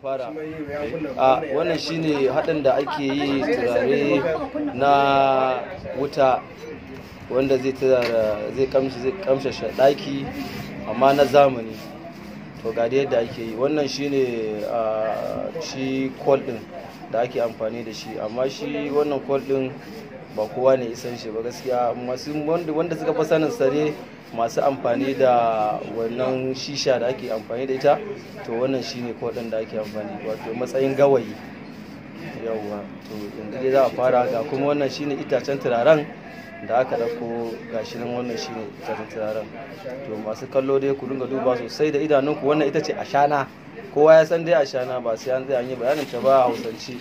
fara. Wannan shine haɗin da ake yi turare na wuta wanda zai kamshe ɗaki amma na zamani. To ga yadda ake yi. Wannan shine shi kol ɗin da ake amfani da shi, amma shi wannan kol ɗin ba kowa ne isan shi ba gaskiya. Wanda suka fi sanin sare masu amfani da wannan shisha da ake amfani da ita, to wannan shine kodin da ake amfani, wato matsayin gawayi. Yawwa, to yanzu dai za a fara. Ga kuma wannan shine itacen turaren da aka dauko, gashi nan wannan shine itacen turaren. To masu kallo dai ku dinga duba sosai da idanunku. Wannan ita ce ashana, kowa ya san dai ashana, ba sai an yi bayanin ta ba a Hausance.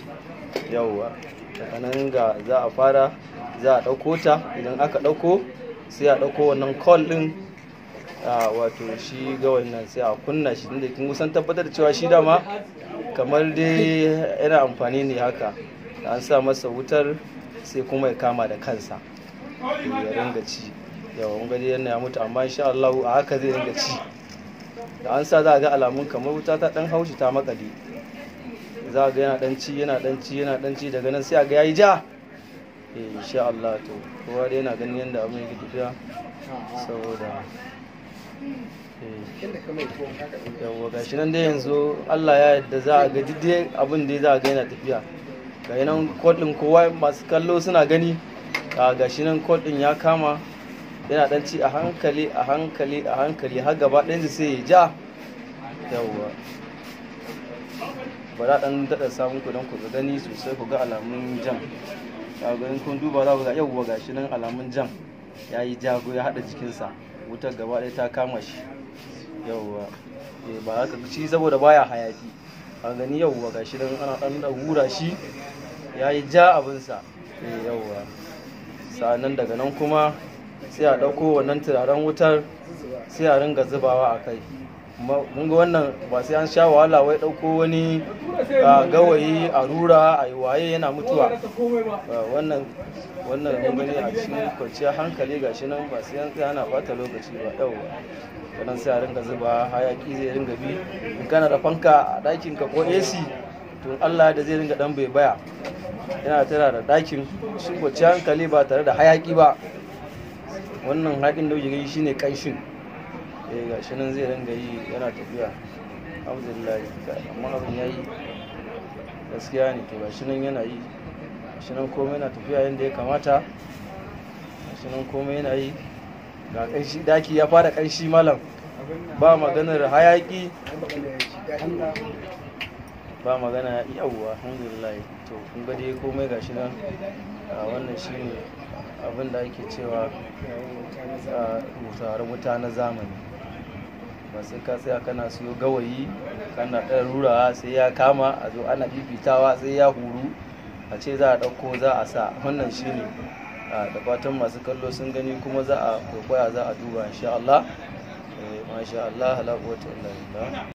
Yawwa, daga nan ga za a fara, za a dauko ta. Idan aka dauko sai a ɗauko wannan kol ɗin, wato shi gawayin nan sai a kunna shi, inda kin kusan tabbatar da cewa shi dama kamar dai yana amfani ne haka, da an sa masa wutar sai kuma ya kama da kansa ya ringa ci. Yawa, mun gani yana ya mutu, amma insha Allah a haka zai ringa ci. Da an sa za a ga alamun kamar wuta ta dan haushi ta makale, za a ga yana dan ci, daga nan sai a ga yayi ja. Insha Allah. To kowa dai yana ganin yadda abin yake tafiya, saboda yawa gashi nan dai yanzu Allah ya yarda za a ga dai abin da za a ga yana tafiya. Ga nan kod din, kowa masu kallo suna gani, gashi nan kod din ya kama, yana dan ci a hankali har gaba ɗayan sai ya ja. Yawa, bara dan daɗa samun ku don ku gani sosai, ku ga alamun jan. In kun duba za ku ga yawwa gashi nan alamun jam ya yi jago, ya haɗa jikinsa, wutar gaba ɗaya ta kama shi. Yawwa, ba haka shi saboda baya hayaki. A gani yawwa gashi nan ana ɗan hura shi, ya yi ja abinsa. Yawwa, sa'annan daga nan kuma sai a ɗauko wannan turaren wutar sai a ringa zubawa a kai. Mun ga wannan ba sai an sha wahala wai ɗauko wani gawayi a rura a yi waye yana mutuwa. Wannan mun gani a cikin kwanciyar hankali, gashi nan ba sai an tsaya ana bata lokaci ba. Yawwa, sannan sai a ringa zuba, hayaki zai ringa bi. In kana da fanka a ɗakin ka ko AC, to Allah da zai ringa dan bai baya, yana tara da ɗakin shi kwanciyar hankali ba tare da hayaki ba. Wannan hayakin da kuke gani shine kanshin. Gashi nan zai ringa yi yana tafiya. Alhamdulillah, amma abin yayi gaskiya ne. To gashi nan yana yi, gashi nan komai yana tafiya yadda ya kamata, gashi nan komai yana yi. Ga kanshi, daki ya fara kanshi malam, ba maganar hayaki, ba magana. Yawwa, alhamdulillah. To kun ga dai komai gashi nan. Wannan shine abin da ake cewa wuta na zamani. Ba sai ka tsaya kana siyo gawayi kana ɗan rurawa sai ya kama, a zo ana fifitawa sai ya huru a ce za a ɗauko za a sa. Wannan shine, da fatan masu kallo sun gani kuma za a kwaikwaya, za a duba insha Allah. Masha Allah, la quwwata illa billah.